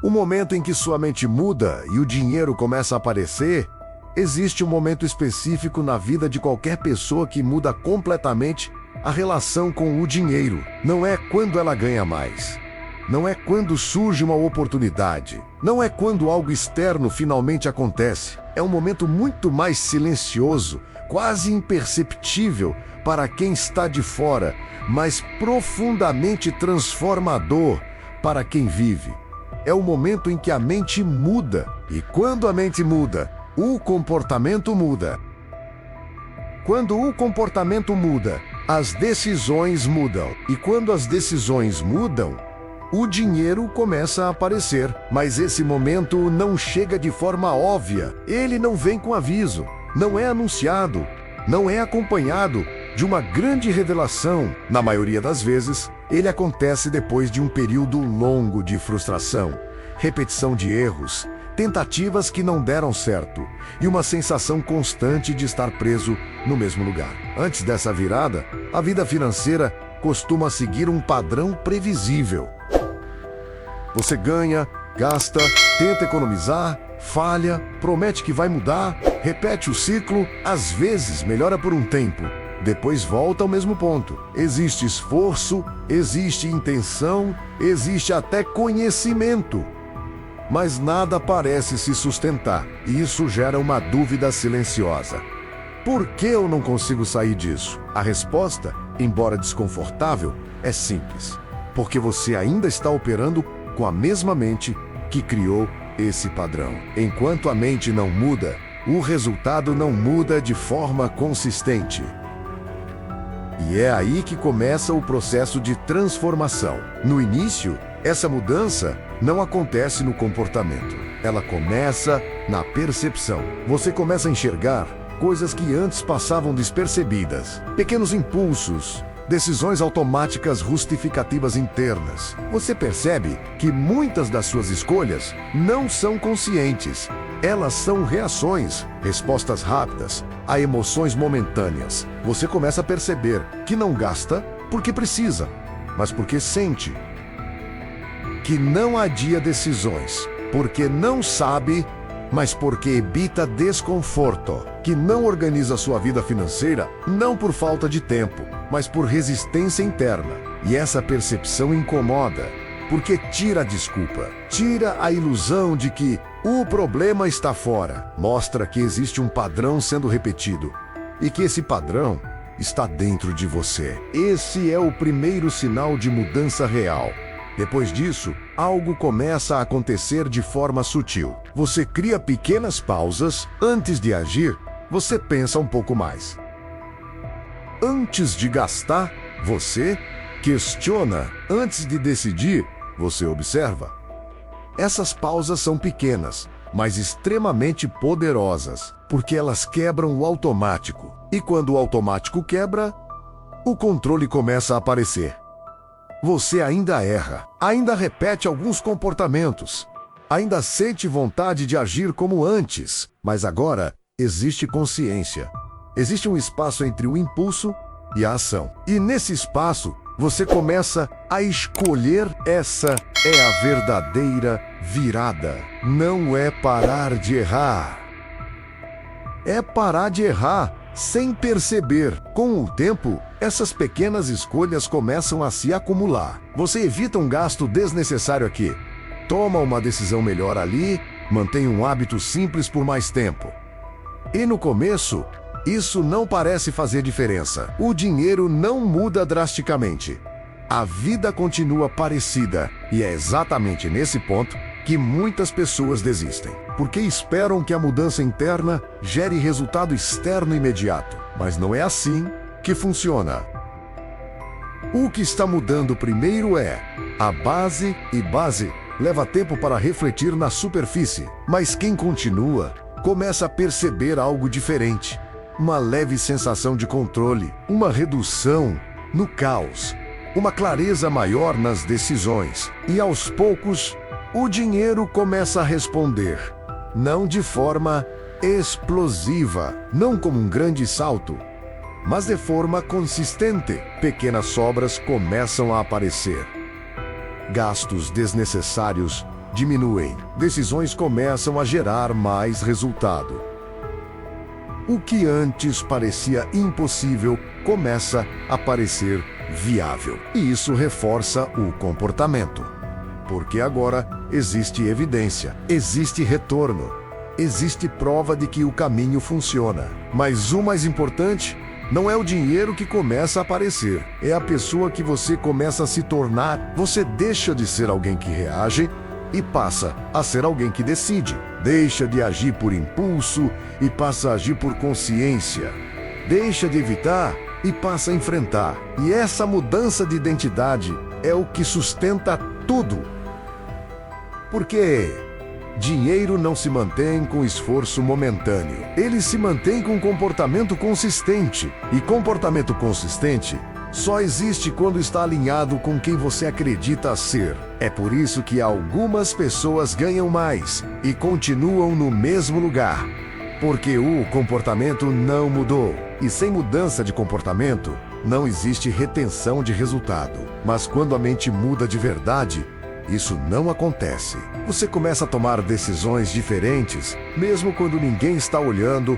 O momento em que sua mente muda e o dinheiro começa a aparecer, existe um momento específico na vida de qualquer pessoa que muda completamente a relação com o dinheiro. Não é quando ela ganha mais. Não é quando surge uma oportunidade. Não é quando algo externo finalmente acontece. É um momento muito mais silencioso, quase imperceptível para quem está de fora, mas profundamente transformador para quem vive. É o momento em que a mente muda. E quando a mente muda, o comportamento muda. Quando o comportamento muda, as decisões mudam. E quando as decisões mudam, o dinheiro começa a aparecer. Mas esse momento não chega de forma óbvia. Ele não vem com aviso. Não é anunciado. Não é acompanhado de uma grande revelação. Na maioria das vezes, ele acontece depois de um período longo de frustração, repetição de erros, tentativas que não deram certo e uma sensação constante de estar preso no mesmo lugar. Antes dessa virada, a vida financeira costuma seguir um padrão previsível. Você ganha, gasta, tenta economizar, falha, promete que vai mudar, repete o ciclo, às vezes melhora por um tempo, depois volta ao mesmo ponto. Existe esforço, existe intenção, existe até conhecimento. Mas nada parece se sustentar, e isso gera uma dúvida silenciosa. Por que eu não consigo sair disso? A resposta, embora desconfortável, é simples. Porque você ainda está operando com a mesma mente que criou esse padrão. Enquanto a mente não muda, o resultado não muda de forma consistente. E é aí que começa o processo de transformação. No início, essa mudança não acontece no comportamento. Ela começa na percepção. Você começa a enxergar coisas que antes passavam despercebidas. Pequenos impulsos, decisões automáticas justificativas internas. Você percebe que muitas das suas escolhas não são conscientes. Elas são reações, respostas rápidas a emoções momentâneas. Você começa a perceber que não gasta porque precisa, mas porque sente. Que não adia decisões, porque não sabe, mas porque evita desconforto. Que não organiza sua vida financeira, não por falta de tempo, mas por resistência interna. E essa percepção incomoda, porque tira a desculpa, tira a ilusão de que o problema está fora. Mostra que existe um padrão sendo repetido, e que esse padrão está dentro de você. Esse é o primeiro sinal de mudança real. Depois disso, algo começa a acontecer de forma sutil. Você cria pequenas pausas. Antes de agir, você pensa um pouco mais. Antes de gastar, você questiona. Antes de decidir, você observa. Essas pausas são pequenas, mas extremamente poderosas, porque elas quebram o automático. E quando o automático quebra, o controle começa a aparecer. Você ainda erra, ainda repete alguns comportamentos, ainda sente vontade de agir como antes, mas agora existe consciência. Existe um espaço entre o impulso e a ação. E nesse espaço, você começa a escolher. Essa é a verdadeira virada. Não é parar de errar. É parar de errar sem perceber. Com o tempo, essas pequenas escolhas começam a se acumular. Você evita um gasto desnecessário aqui, toma uma decisão melhor ali, mantém um hábito simples por mais tempo. E no começo, isso não parece fazer diferença. O dinheiro não muda drasticamente. A vida continua parecida, e é exatamente nesse ponto que muitas pessoas desistem, porque esperam que a mudança interna gere resultado externo imediato. Mas não é assim que funciona. O que está mudando primeiro é a base, e base leva tempo para refletir na superfície. Mas quem continua começa a perceber algo diferente. Uma leve sensação de controle, uma redução no caos, uma clareza maior nas decisões. E aos poucos, o dinheiro começa a responder, não de forma explosiva, não como um grande salto, mas de forma consistente. Pequenas sobras começam a aparecer. Gastos desnecessários diminuem. Decisões começam a gerar mais resultado. O que antes parecia impossível começa a parecer viável. E isso reforça o comportamento. Porque agora existe evidência, existe retorno, existe prova de que o caminho funciona. Mas o mais importante não é o dinheiro que começa a aparecer, é a pessoa que você começa a se tornar. Você deixa de ser alguém que reage e passa a ser alguém que decide. Deixa de agir por impulso e passa a agir por consciência. Deixa de evitar e passa a enfrentar. E essa mudança de identidade é o que sustenta tudo. Porque dinheiro não se mantém com esforço momentâneo. Ele se mantém com comportamento consistente. E comportamento consistente só existe quando está alinhado com quem você acredita ser. É por isso que algumas pessoas ganham mais e continuam no mesmo lugar. Porque o comportamento não mudou. E sem mudança de comportamento, não existe retenção de resultado. Mas quando a mente muda de verdade, isso não acontece. Você começa a tomar decisões diferentes, mesmo quando ninguém está olhando.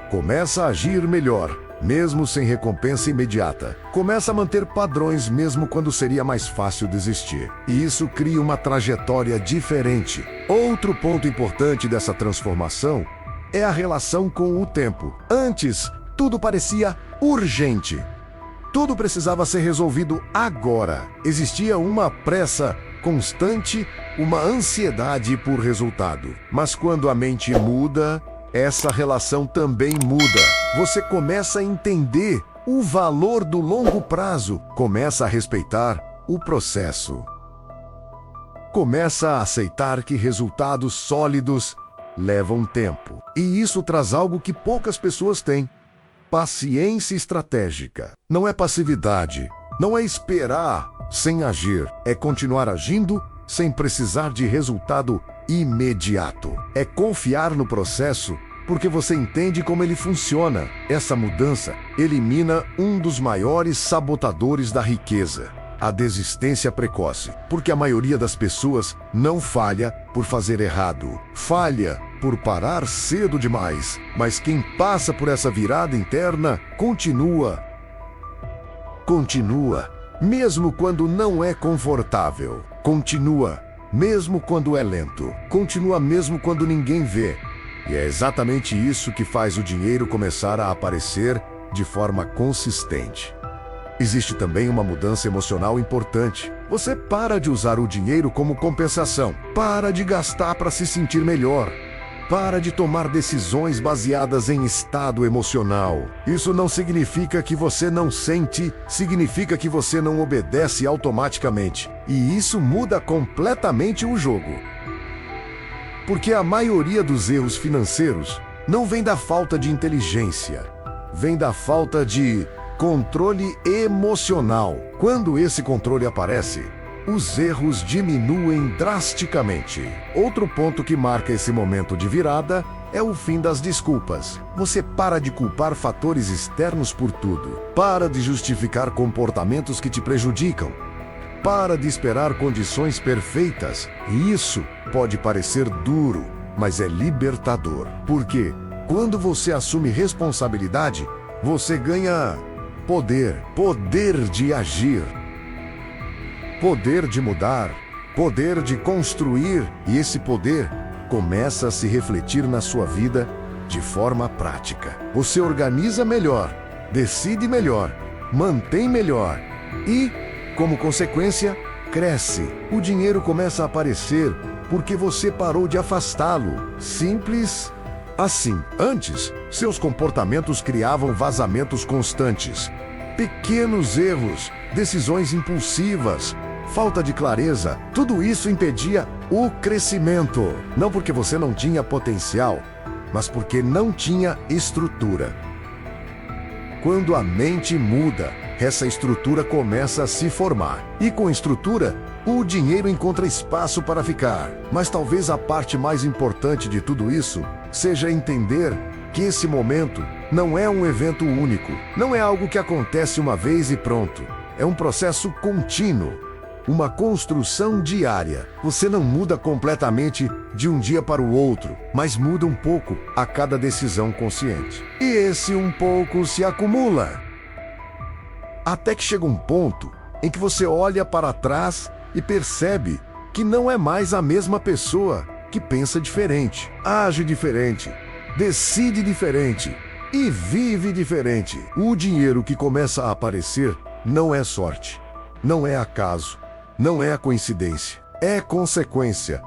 Começa a agir melhor, mesmo sem recompensa imediata. Começa a manter padrões, mesmo quando seria mais fácil desistir. E isso cria uma trajetória diferente. Outro ponto importante dessa transformação é a relação com o tempo. Antes, tudo parecia urgente. Tudo precisava ser resolvido agora. Existia uma pressa constante, uma ansiedade por resultado. Mas quando a mente muda, essa relação também muda. Você começa a entender o valor do longo prazo, começa a respeitar o processo. Começa a aceitar que resultados sólidos levam tempo. E isso traz algo que poucas pessoas têm: paciência estratégica. Não é passividade, não é esperar sem agir, é continuar agindo sem precisar de resultado imediato. É confiar no processo porque você entende como ele funciona. Essa mudança elimina um dos maiores sabotadores da riqueza: a desistência precoce. Porque a maioria das pessoas não falha por fazer errado, falha por parar cedo demais. Mas quem passa por essa virada interna continua, mesmo quando não é confortável. Continua, mesmo quando é lento. Continua mesmo quando ninguém vê. E é exatamente isso que faz o dinheiro começar a aparecer de forma consistente. Existe também uma mudança emocional importante. Você para de usar o dinheiro como compensação. Para de gastar para se sentir melhor. Para de tomar decisões baseadas em estado emocional. Isso não significa que você não sente, significa que você não obedece automaticamente. E isso muda completamente o jogo. Porque a maioria dos erros financeiros não vem da falta de inteligência, vem da falta de controle emocional. Quando esse controle aparece, os erros diminuem drasticamente. Outro ponto que marca esse momento de virada é o fim das desculpas. Você para de culpar fatores externos por tudo. Para de justificar comportamentos que te prejudicam. Para de esperar condições perfeitas. E isso pode parecer duro, mas é libertador. Porque quando você assume responsabilidade, você ganha poder de agir, poder de mudar, poder de construir. E esse poder começa a se refletir na sua vida de forma prática. Você organiza melhor, decide melhor, mantém melhor e, como consequência, cresce. O dinheiro começa a aparecer porque você parou de afastá-lo. Simples assim. Antes, seus comportamentos criavam vazamentos constantes. Pequenos erros, decisões impulsivas, falta de clareza, tudo isso impedia o crescimento. Não porque você não tinha potencial, mas porque não tinha estrutura. Quando a mente muda, essa estrutura começa a se formar. E com estrutura, o dinheiro encontra espaço para ficar. Mas talvez a parte mais importante de tudo isso seja entender que esse momento não é um evento único. Não é algo que acontece uma vez e pronto. É um processo contínuo. uma construção diária. Você não muda completamente de um dia para o outro, mas muda um pouco a cada decisão consciente. E esse um pouco se acumula. Até que chega um ponto em que você olha para trás e percebe que não é mais a mesma pessoa que pensa diferente, age diferente, decide diferente e vive diferente. O dinheiro que começa a aparecer não é sorte, não é acaso, não é a coincidência, é consequência.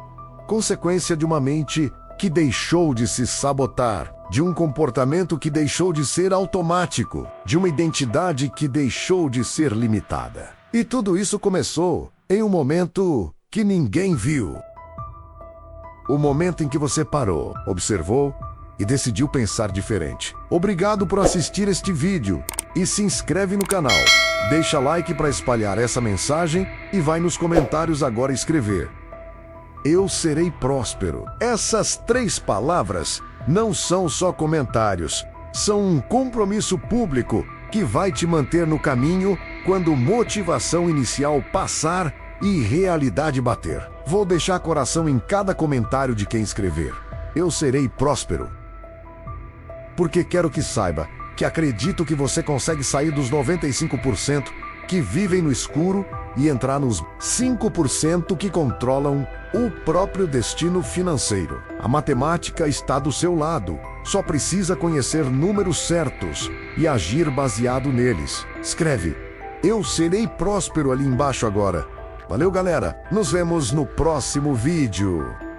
Consequência de uma mente que deixou de se sabotar, de um comportamento que deixou de ser automático, de uma identidade que deixou de ser limitada. E tudo isso começou em um momento que ninguém viu. O momento em que você parou, observou e decidiu pensar diferente. Obrigado por assistir este vídeo e se inscreve no canal. Deixa like para espalhar essa mensagem e vai nos comentários agora escrever: eu serei próspero. Essas 3 palavras não são só comentários, são um compromisso público que vai te manter no caminho quando motivação inicial passar e realidade bater. Vou deixar coração em cada comentário de quem escrever: eu serei próspero. Porque quero que saiba que acredito que você consegue sair dos 95% que vivem no escuro e entrar nos 5% que controlam o próprio destino financeiro. A matemática está do seu lado. Só precisa conhecer números certos e agir baseado neles. Escreve: eu serei próspero ali embaixo agora. Valeu, galera. Nos vemos no próximo vídeo.